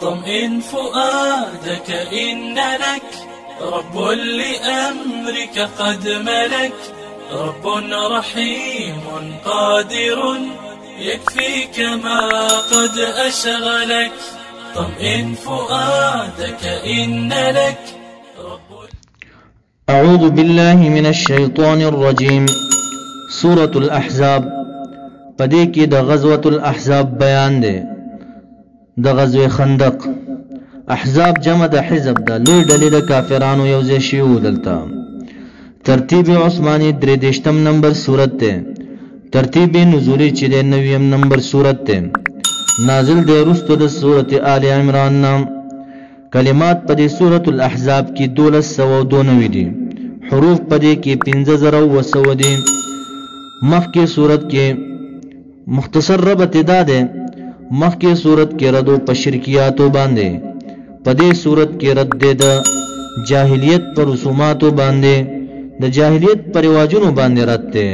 طمئن فؤادك إن لك رب لأمرك قد ملك رب رحيم قادر يكفيك ما قد أشغلك طمئن فؤادك إن لك أعوذ بالله من الشيطان الرجيم. سورة الأحزاب پدې کې د غزوة الأحزاب بیان دی، د غزوه خندق. احزاب جمع د حزب ده، لوی ډلې د کافرانو یوځای شوي دلته. ترتیب عثماني 33 نمبر سورت ده. ترتیب نزولی چې د 90 نمبر سورت ده. نازل دی وروسته د سورت آل عمران نام. کلمات په دې سورۃ الاحزاب کې 1292 دي. حروف په دې کې 15200 دي. مخکې سورت کې مختصر ربط ده ده. مخکې سورت کې رد په شرکیاتو باندې، په دې سورت کې رد ده د جاهلیت پر رسوماتو باندې، د جاهلیت پر رواجونو باندې رد ده.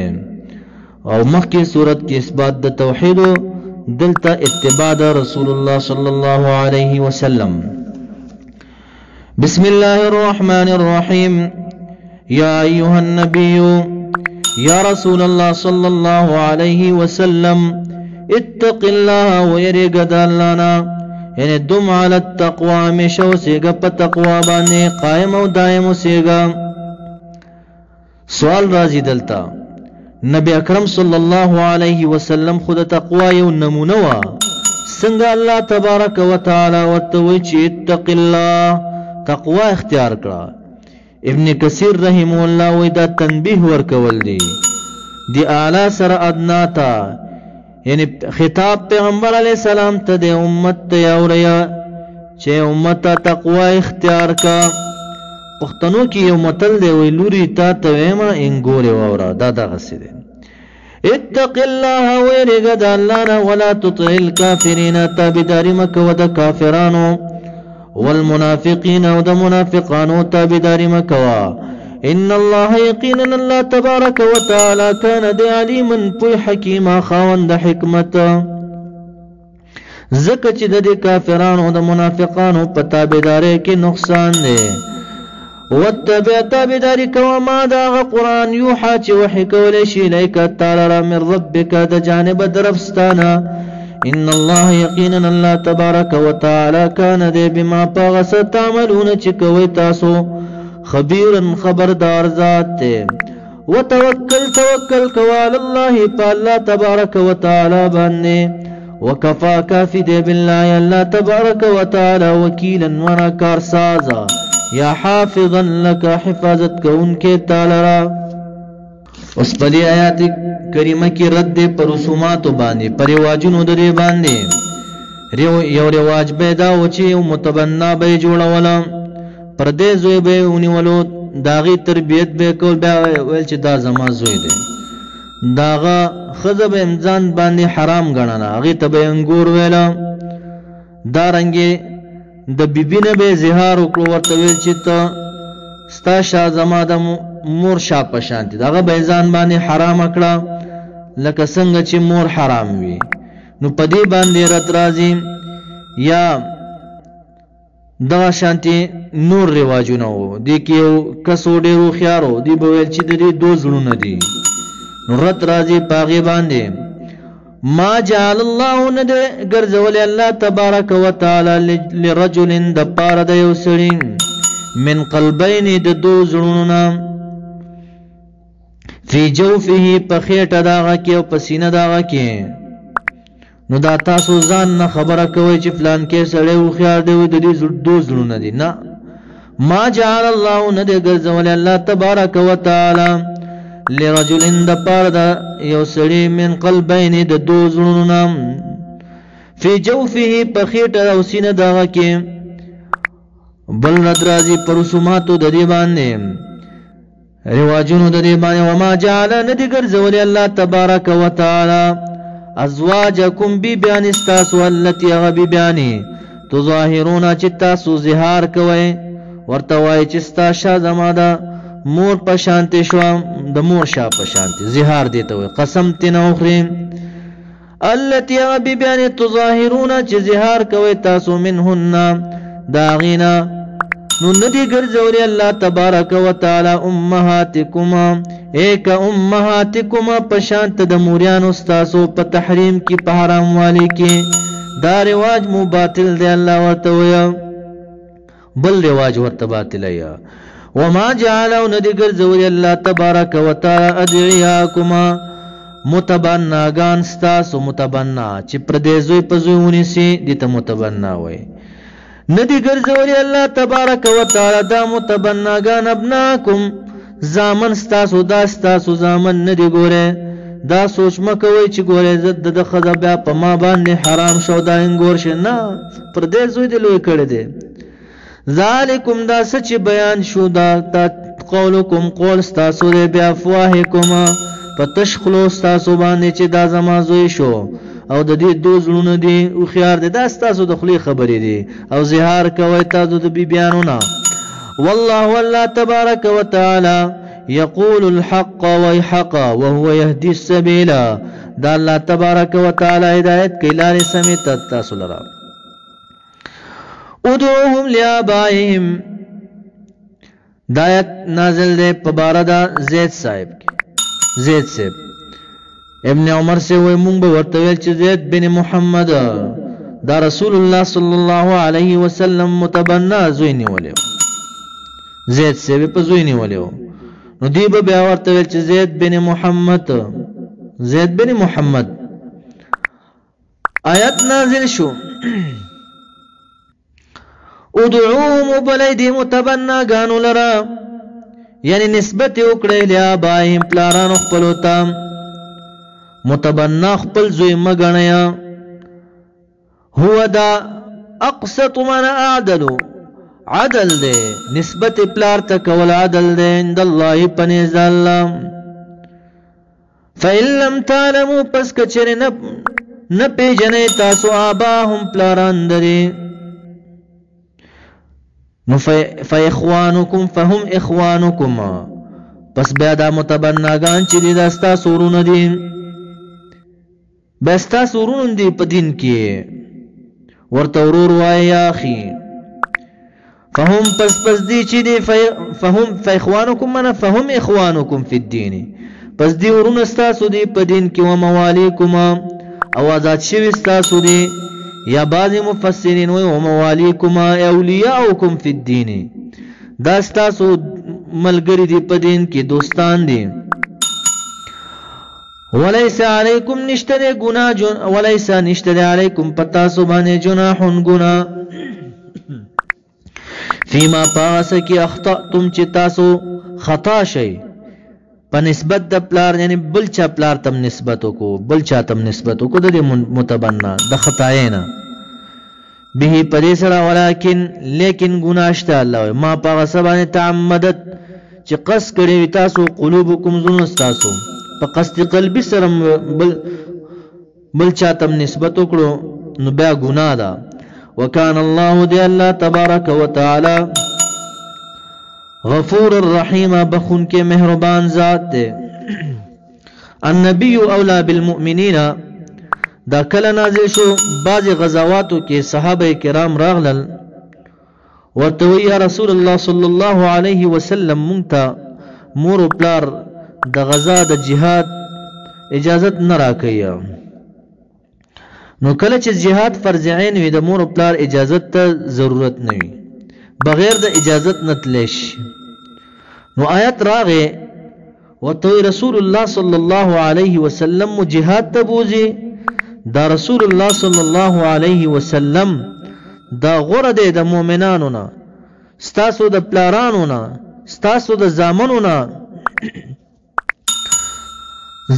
او مخکې سورت کې اثبات د توحید، دلته اتباع د رسول الله صلی الله علیه وسلم. بسم الله الرحمن الرحيم. يا أيها النبي يا رسول الله صلى الله عليه وسلم اتق الله ويرق دالانا، يعني دم على التقوى مشو سيغا پا تقوى باني قائم و دائم سيغا. سوال رازي دلتا، نبي اکرم صلی الله علیه وسلم خود تقوى یو نمونوا، سنگا اللہ تبارک و تعالی ورتوی چی اتق الله تقوى اختیار کرا. ابن کثیر رحمه الله وی دا تنبیه ورکول دی اعلی سر ادنا تا، یعنی خطاب پیغمبر علیہ السلام تا دی امت تیاوریا چه امت تقوی اختیار کا. پختنو کی یو متل دی وی لوری تا تویما انگوری وورا دا غسی دی. اتق الله ویرگ دا اللانا ولا تطع الكافرین، تابداری مکو دا کافرانو، والمنافقین و دا منافقانو تابداری مکوا. ان الله یقینا الله تبارک و تعالی کان دی علیما پوی حکیما خاوند حکمت. زکه چې د کافرانو د منافقانو په تابعداري کې نقصان دی. واتبع تابعداري کوا ما دا قرآن یوحا چې وحی کولی شي الیک تعالی من ربک د جانب درفستانا. ان الله یقینا الله تبارک و تعالی کان دی بما پاغس تعملون چې کوي تاسو خبیرا خبردار ذات ته. توکل کوال الله پا الله تبارک و تعالی باندې. وکفا کافی دی بالله الله تبارک و تعالی وکیلا ورا کارسازا یا حافظا لك حفاظت کون کے تعالی را. اس پلی آیات کریمه کی رد پر رسوماتو باندې، پر رواجونو درې باندې. یو رواج پیدا و چې متبنا به جوړولا، پر دې زوی به ونیولو، داغي تربیت به کول، بیا ویل چې دا زما زوی دی. داغه خزه به امزان باندې حرام غننه، هغه ته به انګور ویلا. دارنګي د بیبینه به زهار وکړو، ورته ویل چې ته ستا شاه زما د مور شاه په شان دي. دغه به ځان باندې حرام کړه لکه څنګه چې مور حرام وي. نو په دې باندې رد راځي. یا دغه شانتي نور رواجونه وو، دې کې یو کسو ډېرو خيارو دی به ویل چې د دې دو زړونه دي. نو رد راځي پاغي باندې. ما جعل الله ند ګرځول الله تبارک و تعالی لرجل د پاره د یو سړي من قلبین د دو زړونو فی جوفه په خېټه داغه کې او په سینه داغه کې. نو دا تاسو ځان نه خبره کوي چې فلان کې سړی و خيار دی د دې دو زړونه دي. نه، ما جعل الله ند ګرځول الله تبارک و تعالی لرجل د پاره د یو سړي من قلبین د دو زړونو فی جوفه په خېټه او سینه داغه کې. بل ندرازی پر رسوماتو د دې باندې، رواجونو د دې باندې. وما جعل ندی ګرځولي الله تبارک و تعالی ازواجکم بی بیان استاسو التي غبی بیانی تظاهرون چې تاسو زهار کوي، ورته وای چې ستا شاه زما ده مور په شانتی شو، د مور شاه په شانتی زهار دیته وي، قسم تنه اخري. التي غبي بیان تظاهرون چې زهار کوي تاسو منهن داغینا نو ندی ګرځولي الله تبارک وتعالى امهاتکما ایک امهاتکما پشانت د موریانو تاسو په تحریم کې په حرام والی کې دا رواج مو باطل دی الله ورته ویا بل رواج ورته باطل یا وما جعلوا ندی ګرځولي الله تبارک وتعالى ادعیاکما متبناگان ستاسو متبنا چې پردیزوی پزوونی سي دته متبنا وای ندی ګرځولي الله تبارک وتعالى دا متبناگان ابناکم زامن ستاسو دا ستاسو زامن ندی ګوره دا سوچ مکوي چې ګوره زد د خزه بیا په ما باندې حرام شو دا انګور شه نه پردیزوی دی لوی کړی دی ذالکم دا سچ بیان شو دا قولکم قول ستاسو دی بیا افواهکم پتش خلو ستاسو باندې چې دا زما زوی شو او د دې دوزلونه دي او خيار دي دا ستاسو د خلی خبرې دي او زهار کوي تاسو د بیانونه والله والله تبارك وتعالى يقول الحق ويحق وهو يهدي السبيل دا الله تبارك وتعالى هدايت کلار سمیت تاسو لرا ادعوهم لآبائهم دایت نازل دے پباردا زید صاحب زید صاحب ابن عمر سے وی مونږ به ورته ویل چې زید بن محمد دا رسول الله صلی الله علیه وسلم متبنا زوی نیولیو زید صاحب په زوی نیولیو نو دی به بیا ورته ویل چې زید بن محمد آیت نازل شو ادعوهم بلیدی متبنا گانو لرا یعنی نسبت وکړه لیا باهم پلارانو خپلو ته متبنا خپل زوی مګنیا هو دا اقسط من اعدل عدل دے نسبت پلار ته کول عدل دے عند الله پنځ الله فإن لم تعلموا پس کچره نه پیژنې تاسو آباهم پلاران درې نو فإخوانكم فهم إخوانكم پس بیا دا متبناگان چې دي داستا سورون دي بستا سورون دي په دین کې ورته ورور وای یا اخي فهم پس دي چې دي فهم فإخوانكم من فهم إخوانكم في الدين پس دي ورون استاسو دي په دین کې و موالیکم او آزاد شوی استاسو دي یا بعض مفسرین وی وموالیکم اولیاؤکم فی الدین دا استاسو ملګری دی په دین کې دوستان دي وليس علیکم نشتره گناہ وليس نشتره علیکم پتا سو باندې جناح گناہ فيما پاس کی اخطأتم چې تاسو خطا شي په نسبت د پلار یعنی بل چا پلار تم نسبت کو بل چا تم نسبت کو د متبنا د خطاینا به پدې سره ولکن لیکن گناشته الله ما په سبانه تعمدت چې قص کړی تاسو قلوبکم زون تاسو په قصد قلبی سره بل چا تم نسبت کړو نو بیا ګناه ده وکانه الله دی الله تبارک وتعالى غفور الرحیم بخون کے مہربان ذات دے النبی اولا بالمؤمنین دا کل نازل شو بعض غزواتو کے صحابہ کرام راغلل ورتوی یا رسول اللہ صلی اللہ علیہ وسلم منتا مور و پلار دا غزا دا جہاد اجازت نرا کیا نو کل چه جہاد فرض عین وی دا مور و پلار اجازت تا ضرورت نوی بغیر د اجازت نتلش نو آیت راغه وتوی رسول الله صلی الله علیه وسلم جهاد تبوزی دا رسول الله صلی الله علیه وسلم دا غره د مؤمنانو نه ستاسو د پلارانو نه ستاسو د زامنو نه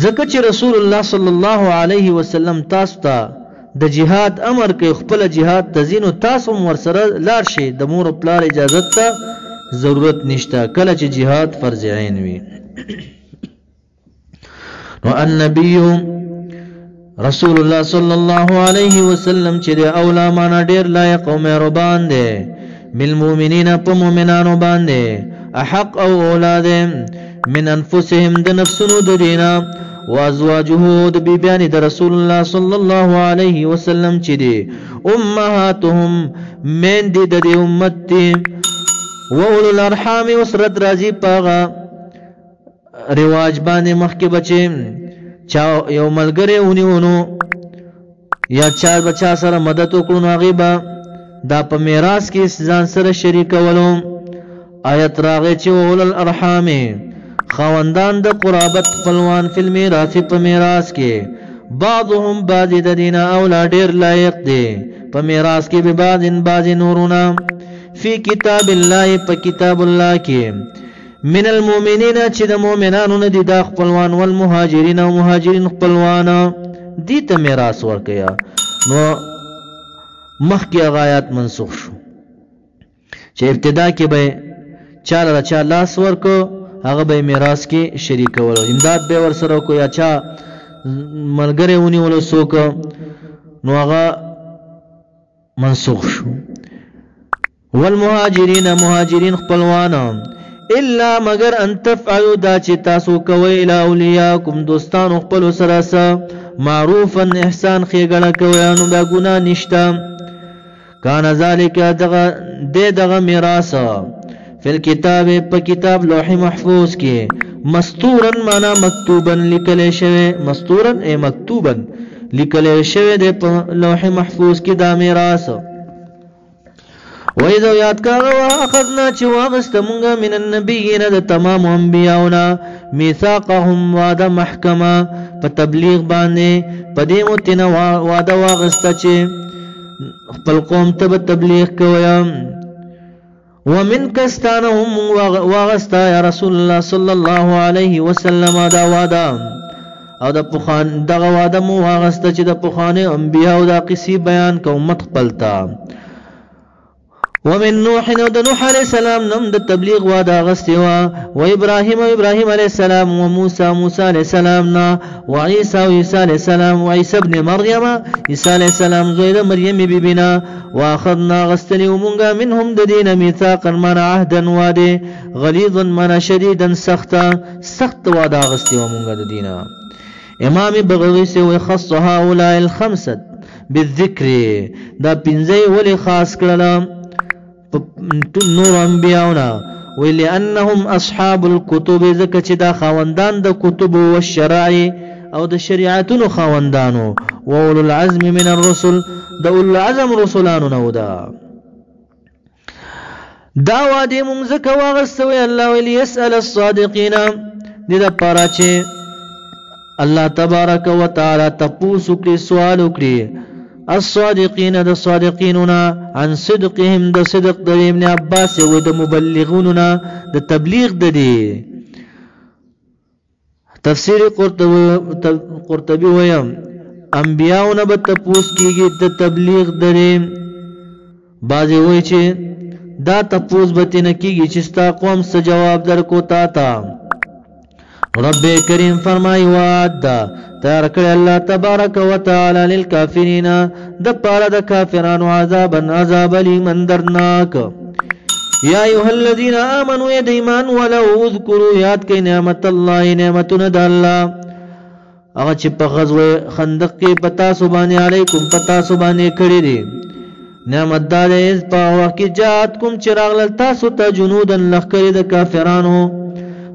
زکه چې رسول الله صلی الله علیه وسلم تاسو ته د جهاد امر کوي خپل جهاد تزینو تاسو ور سره لار شي د مور پلار اجازت ته ضرورت نشته کله چې جهاد فرض عین وي نو النبي رسول الله صلی الله علیه وسلم چې د اولا معنا ډیر لایق او مهربان دی بالمؤمنین په مؤمنانو باندې احق او اولاد من انفسهم د نفسونو د دینا وازواجه د بیبیان د رسول الله صلی الله علیه وسلم چې دی امهاتهم من دی د امت دی واولو الارحام وسرت راضی پاغا رواج باندې مخکې بچي چا یو ملګری ونیونو یا چا بچا سره مدد وکړو نو هغه با دا په میراث کې ځان سره شریکولو آیت راغی چې اول الارحام خواندان د قرابت خپلوان فی المیراث په میراث کې بعضهم بعض د دینه اولاد ډیر لایق دي په میراث کې به بعض نورونه فی کتاب الله په کتاب الله کې من المؤمنین چې د مؤمنانو نه دي د خپلوان والمهاجرین او مهاجرین خپلوان دي ته میراث ورکیا نو مخکې آیات منسوخ شو چې ابتدا کې به چا لاس ورکو هغه به میراث کې شریک ولو امداد به ور سره کو یا چا ملګری ونیولو څوک نو هغه منسوخ شو والمهاجرین مهاجرین خپلوان الا مگر ان تفعلوا دا چې تاسو کوي الی اولیاءکم دوستانو خپل سره معروفا احسان خېګړه کوي نو دا ګناه نشته کان ذالک دغه میراث فی الكتاب په کتاب لوح محفوظ کې مستورا معنا مکتوبا لیکل شوی مستورا ای مکتوبا لیکل شوی د لوح محفوظ کې دا میراث وإذا یاد کاغه اخذنا چې واغست مونږه من النبیین د تمام انبیاءنا میثاقهم وعده محکمه په تبلیغ باندې په دې متنه وعده واغست چې خپل قوم ته تبلیغ کوي ومن کستانهم واغستا یا رسول الله صلی الله علیه وسلم دا وعده او د پخوان دغه وعده مو واغسته چې د پخوانه انبیاء او د قصې بیان کوم مت خپلتا ومن نوح نو د نوح علیہ السلام نم د تبلیغ وعده غستوا و ابراهیم علیہ السلام و موسی علیہ السلام نا و عیسی علیہ السلام و عیسی ابن مریم عیسی علیہ السلام زوی د مریم بیبینا واخذنا غستنی ومنغا منهم د دین میثاقا من عهدا وعده غلیظا من شدیدا سخت وعده غستی ومنغا د دینا امام بغوی سے وخص هؤلاء الخمسه بالذکر دا پنځه ولی خاص کړل نور انبیاؤنا ولانهم اصحاب الكتب زکه چې دا خواندان د کتب او الشرائع او د شریعتونو خواندانو او اولو العزم من الرسل د اولو العزم رسولانو نو دا وادي مونږ زکه واغستوي الله ولي يسأل الصادقين دې د پاره چې الله تبارک وتعالى تپوس کړي سوال وکړي الصادقين د صادقیننا عن صدقهم د صدق د ابن عباس او د مبلغوننا د تبلیغ د دي تفسیر قرطبی ویم انبیاءونه به تپوس کیږي د تبلیغ د دي بعضی وایي چې دا تپوس به تنه کیږي چې ستا قوم څه جواب درکو تا رب کریم فرمای وعد تیار کړی الله تبارک وتعالى للکافرین د پاره د کافرانو عذاب لیمن درناک یا ایها الذین آمنوا ید ایمان ولو اذکروا یاد کړئ نعمت الله نعمتونه د الله هغه چې په غزوه خندق کې پتا سبحانه علیکم پتا سبحانه کړی دي نعمت دار از په وخت کې جات کوم چراغ تاسو ته جنودن لخر د کافرانو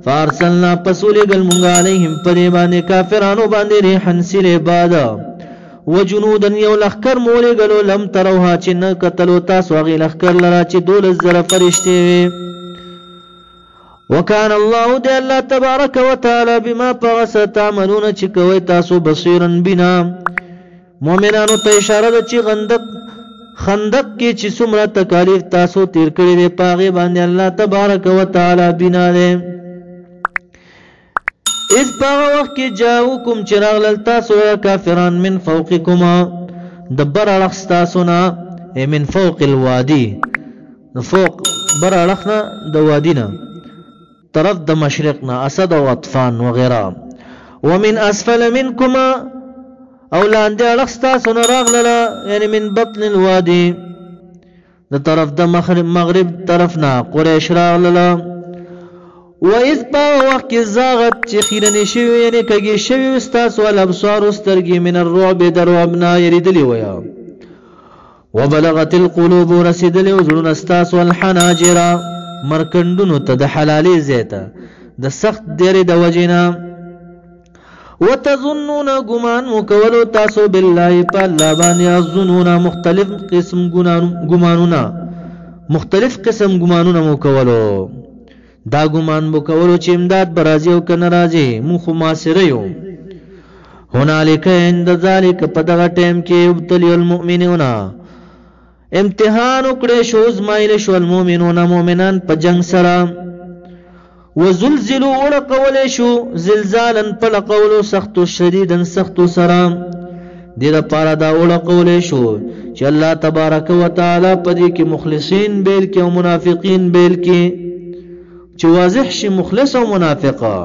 فارسلنا پسول گل منگا علیہم پریبان کافرانو باندې ریحن سیل بادا وجنودن یو لخکر مولی گلو لم تروها چن قتلو تاسو اغی لخکر لرا چی دول الزر فرشتی وی وکان اللہ دی اللہ تبارک و تعالی بما پغس تعملون چی کوئی تاسو بصیرن بنا مومنانو تا اشاره دا چی خندق کی چی سمرا تکالیف تاسو تیر کری دی پاغی باندې اللہ تبارک و تعالی بنا دی اس پاغ وقت کی جاؤکم چراغ للتاسو یا کافران من فوقکما دبر علقستاسونا من فوق الوادی فوق بر علقنا دوادینا طرف د مشرقنا اسد و اطفان وغیرہ ومن اسفل منکما اولان دی علقستاسونا راغ للا یعنی من بطن الوادی د طرف د مغرب طرفنا قریش راغ للا وإذ په وخت کې زاغت چې خیرنې شوي یعنې کږې شوي ستاسو الابصار سترګې من الرعب د رعب نه یریدلې ویا وبلغت القلوب رسیدلې زړونه ستاسو الحناجر مرکندونو ته د حلالې ځای ته د سخت ډېرې د وجې نه وتظنون ګمان مو کولو تاسو بالله په الله باندې الظنون مختلف قسم ګمانونه مو کولو دا ګمان مو کولو چې امداد به راځي او که نه راځي مونږ خو معاصره یو هنالک عند ذلک په دغه ټایم کې ابتلي المؤمنون امتحان وکړې شو ازمایل شو المؤمنون مؤمنان په جنگ سره وزلزلوا ورقول شو زلزالا پلقولو سختو شدیدا سختو سره دې لپاره دا ورقول شو چې الله تبارک وتعالى په دې کې مخلصین بیل کې او منافقین بیل کې چې واضح شي مخلص او منافقه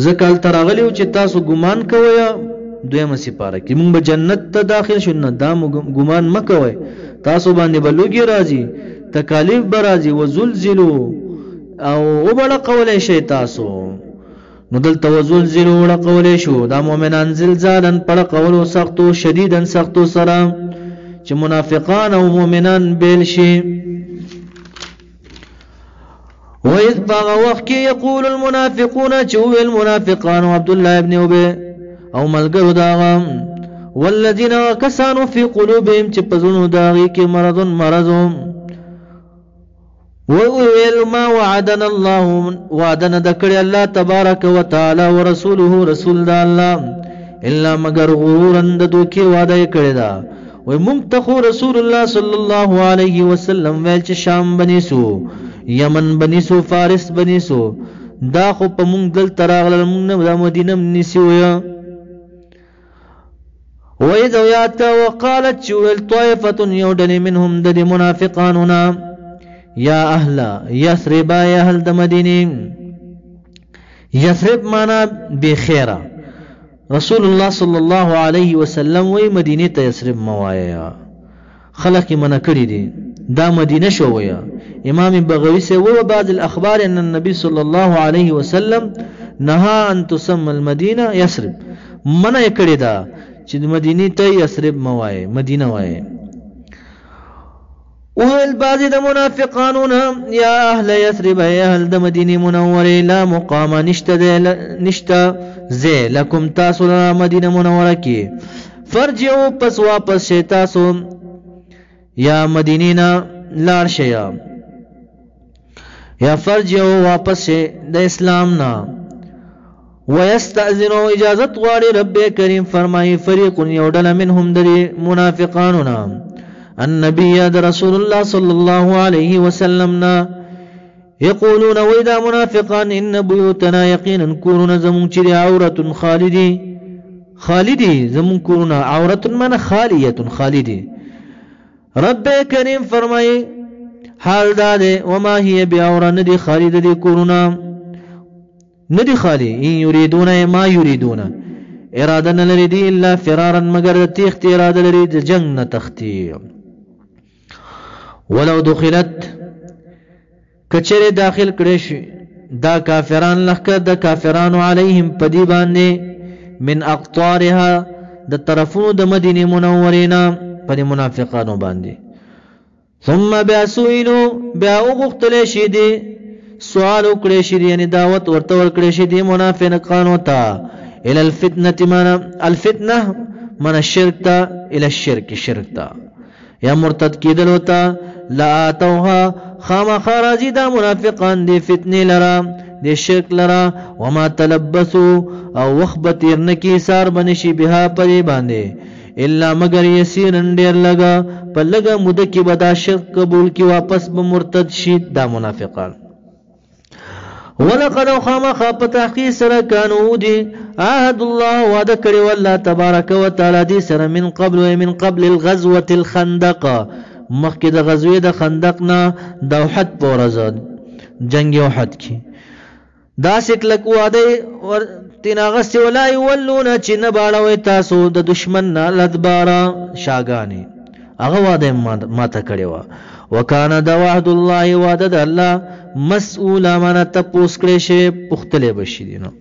ذکر ترغلیو چې تاسو ګمان کوئ دویمه سپاره کې موږ به جنت ته داخل شو نه دا ګمان مکوئ تاسو باندې بلوږي راځي تکالیف به راځي وزلزلوا او وبل قول شي تاسو نو دلته وزلزلوا ولا قول شو دا مؤمنان زلزالا پر قول سختو شدیدا سختو سره چې منافقان او مؤمنان بیل شي وإذ باغ وقت يقول المنافقون چوه المنافقان عبد الله ابن ابي او ملګرو داغم والذين كسانوا في قلوبهم چې پزونو داغي کې مرض وویل ما وعدنا الله وعدنا دکړی الله تبارک وتعالى ورسوله رسول الله الا مگر غرورا د دوکي وعده کړی دا وای مونږ ته رسول الله صلی الله علیه وسلم ویل چې شام بنیسو یمن بنیسو فارس بنیسو دا خو په مونږ دل تراغل مونږ نه د مدینه نسیو یا وإذا یاتا وقالت چوهل طائفة یودل منهم د منافقاننا یا اهل یثرب یا اهل د مدینه یثرب معنا بخیره رسول الله صلی الله علیه وسلم وی مدینه ته یثرب موایا خلق منع کړی دي دا مدینه شو ویا امام بغوی سے وہ بعض الاخبار ان النبي صلى الله عليه وسلم نهى ان تسمى المدینه یثرب منع کړی دا چې مدینه ته یثرب موای مدینه وای وهل بعض د منافقانون یا اهل یثرب یا اهل د مدینه منوره لا مقام نشتا زه لكم تاسو مدینه منوره کې فرجعوا پس واپس شي تاسو یا مدینه لار شیا یا فرجعوا واپس شي د اسلام نا ويستأذنوا اجازت غواړي رب کریم فرمایي فریق یودل منهم د منافقاننا النبي رسول الله صلى الله عليه وسلم يقولون وإذا منافقان إن بيوتنا يقينا كوننا زمون چري عورة خالدي زمون كوننا عورة من خالية خالدي رب كريم فرمائي حال داده وما هي بعورة ندي خالد دي كوننا ندي خالي إن يريدون ما يريدون إرادة لريدي إلا فرارا مگر تيخت إرادة لريد جنة تختي ولو دخلت کچره داخل کړي شي دا کافران لخر د کافرانو علیهم پدی باندې من اقطارها د طرفونو د مدینه منورینا پر منافقانو باندې ثم باسوینو بیا وغختل شي دي سوال وکړي شي یعنی دعوت ورته ورکړي شي دي منافقانو ته الى الفتنه من الفتنه من الشرك تا الى الشرك شرک تا یا مرتد کیدل وتا لا اتوها خام خراجی دا منافقان دی فتنی لرا دی شرک لرا وما تلبسو او وخبت ارنکی سار بنشی بها پری بانده الا مگر یسیرن دیر لگا پر لگا مدکی بدا شرک قبول کی واپس بمرتد شید دا منافقان ولقد خام خاپ تحقیق سر کانو دی عهد الله وعده کړی والله تبارک وتعالى دی سر من قبل الغزوه الخندق مخکې د غزوې د خندق نه د احد پورز جنگ احد کی دا سکلک واده ور تناغس ولای ولون چې نه باړوي تاسو د دشمن نه لدبارا شاګانی هغه وعده ماته کړې وه. وکانه د وعد الله وعده د الله مسؤوله معنی تپوس کړی شي پوښتلی به شي. نو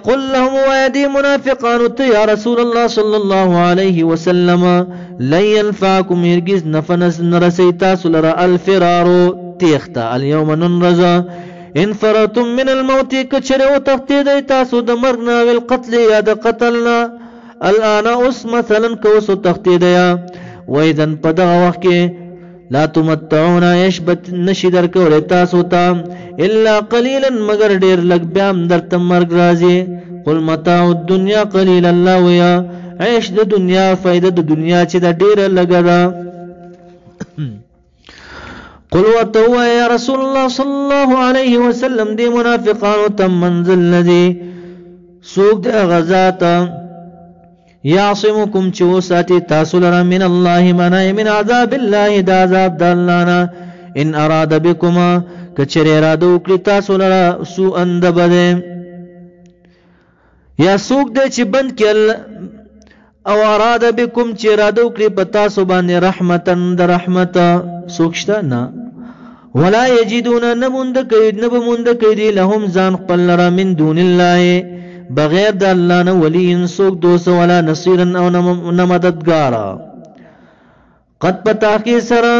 قل لهم ويدي منافقان يا رسول الله صلى الله عليه وسلم لن ينفعكم هرگز نفنس نرسي تاسو لرا الفرار تيختا اليوم ننرزا ان فرتم من الموت كچره تختيد تاسو د مرنا والقتل يا د قتلنا الان اس مثلا کوسو تختيد يا واذا پدغه وخت کې لا تمتعون يشبت نشدر کول تاسو ته الا قليلا مگر ډیر لګ بیام درته مرګ راځي. قل متاع الدنيا قليلا لا ويا عيش د دنیا فائدہ د دنیا چې د ډیر لګا ده. قل وتو يا رسول الله صلى الله عليه وسلم دي منافقان تم منزل الذي سوق د غزاتا يعصمكم چوساتي تاسو لرا من الله منای من عذاب الله دا عذاب د الله نه ان اراد بكما کچره اراده وکړي تاسو لرا سو اند بده یا سوق د چې بند کړي او اراده بكم چې اراده وکړي په تاسو باندې رحمتن د رحمت سوکشته نه ولا یجدون نموند کوي لهم ځان خپل لرا من دون الله بغیر د الله نه ولی سوک دوست ولا نصيرا او نه مددگارا. قد پتاکی سره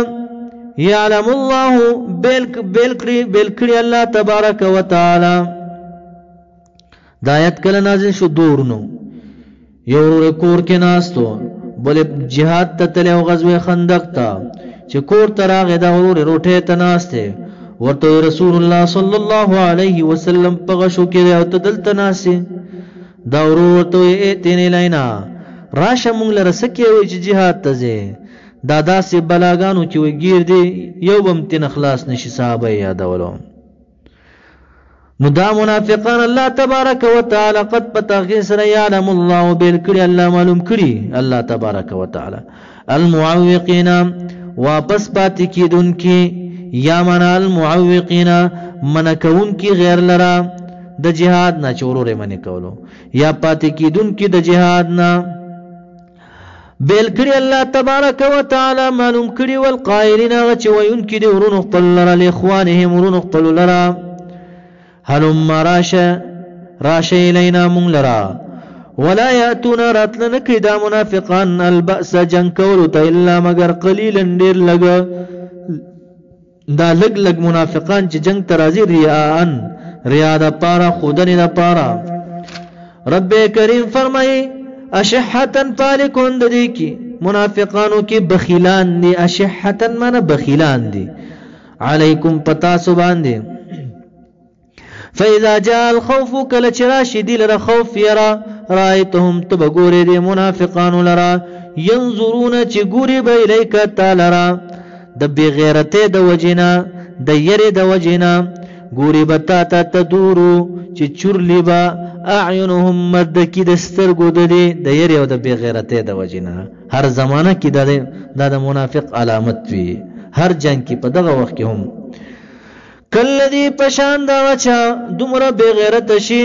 يعلم الله بالکری الله تبارک وتعالى دایت کله نازل شو دورنو یو کور کې ناستو بل جهاد ته تل او غزوه خندق ته چې کور تراغه دا ورور روټه ته ناسته ورته رسول الله صلی الله علیه وسلم پغشو کې او تدلته ناسي دا ورور ته تینې لینا راشه مونږ لره سکه وي چې جهاد ته ځي دادا سي بلاګانو چې وګیر دي یو بم تن خلاص نشي صحابه یادولو. نو دا منافقان الله تبارک وتعالى قد پتاغي سره يعلم الله بالکړي الله معلوم کړي الله تبارک وتعالى المعوقين واپس پاتې کیدونکي یا معنا المعوقين منکونکي غیر لرا د جهاد نه چورورې منی کولو یا پاتې کیدونکي د جهاد نه بیل کړي الله تبارک وتعالى معلوم کړي والقائلين چې وينکي دي ورونو خپل لرا لاخوانهم ورونو خپل لرا هلم راشه الینا مونږ لرا ولا یاتون راتلن کې دا منافقان البأس جنگ کولو ته الا مگر قلیلا ډیر لګ دا لګ منافقان چې جنگ ترازی ریا دا پارا خودنی دا پارا. رب کریم فرمائی اشحتن پالکون دی کی منافقانو کی بخیلان دی اشحتن مانا بخیلان دی علیکم پتا سبان دی. فاذا جاء الخوف کل چراشی دی لرا خوف یرا رایتهم تبگوری دی منافقانو لرا ینظرون چی گوری با الیکا تا لرا د بغیرته د وجنا د یری د وجنا گوری بتا تا تدورو چی چورلی با اعینهم مدکی د سترګو د دې د یری او د بغیرته د وجنا هر زمانہ کې د منافق علامت وی هر جنگ کې په دغه وخت کې هم کلذي پشان دا وچا دومره بغیرت شي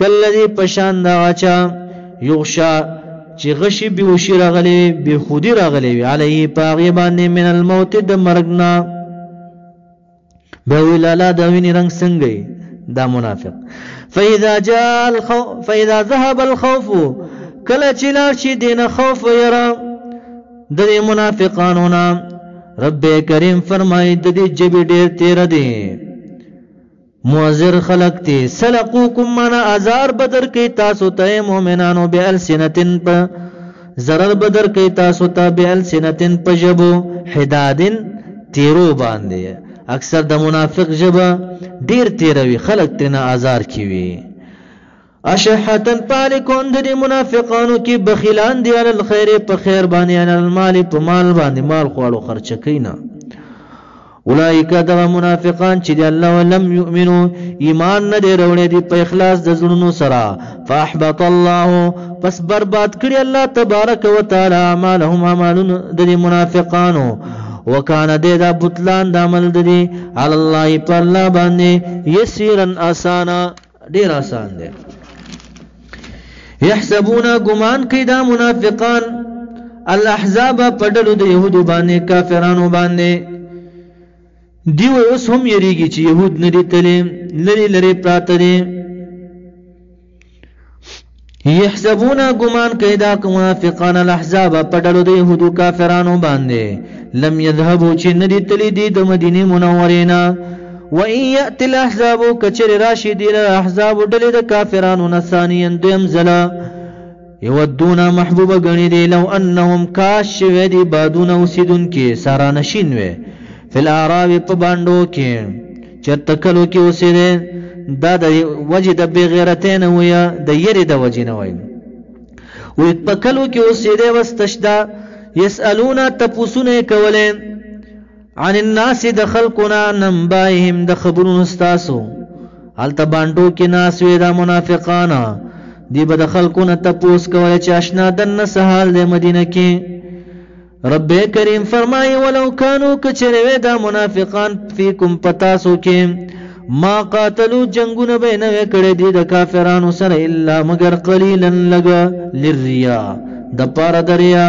کلذي پشان دا وچا یغشا چې غشي به وشي راغلي به خودي راغلي علی پاغي باندې من الموت د مرګنا به ویلالا د ویني رنگ څنګه دا منافق. فاذا ذهب الخوف کله چې لار شي دینه خوف یرا د منافقانو نه رب کریم فرمای د دې جبې ډېر تیر دي موذر خلق ته سلقوکم من ازار بدر کې تاسو ته مؤمنانو به السنتن په zarar بدر کې تاسو ته به السنتن په جبو حدادن تیرو باندې اکثر د منافق جبه ډیر تیروي خلق تنه ازار کیوي. اشحتن پالکون د منافقانو کې بخیلان دی علی الخير په خیر باندې ان المال په مال باندې مال خوړو خرچ کینا. اولئک د منافقان چې الله ولم یؤمنو ایمان نه دی وروړي دی په اخلاص د زړونو سره فاحبط الله پس برباد کړی الله تبارک وتعالى اعمالهم اعمالون د منافقانو وکانه دا بطلان د عمل دی علی الله په الله باندې یسیرا آسانا ډیر آسان دی. یحسبون گمان کی دا منافقان الاحزاب پډلو د يهودو باندې کافرانو باندې دیو اوس هم یریږي چې يهود ندي تلې لري لري پراته دي يحسبون گمان کیدا منافقان الاحزاب پډلو د يهودو کافرانو باندې لم يذهبوا چې ندي تلې دي د مدینه منورې نه وَإِن يَأْتِ الْأَحْزَابُ كَچر راشد الْأَحْزَابُ ډلې د کافرانو نثانيا دویم ځله یودون محبوب غنی دی لو انهم کاش ودی بادون اوسیدون کې سارا نشین وي فل اعراب په باندو کې چرتکلو کې اوسیده دا د وجد بغیرتین ویا د یری د وجنه وای و په کلو کې اوسیده واستشدا يسالون تپوسونه کولین عن الناس دخلقنا نمبائهم د خبرون استاسو حالت باندو کې ناس وی دا منافقانا دی بد خلقونه تپوس کول چې آشنا دن سهال د مدینه کې رب کریم فرمای ولو کانوا کچره دا منافقان فیکم پتاسو کې ما قاتلوا جنگونه بینه کړه دي د کافرانو سره الا مگر قلیلا لگا للریا د پار دریا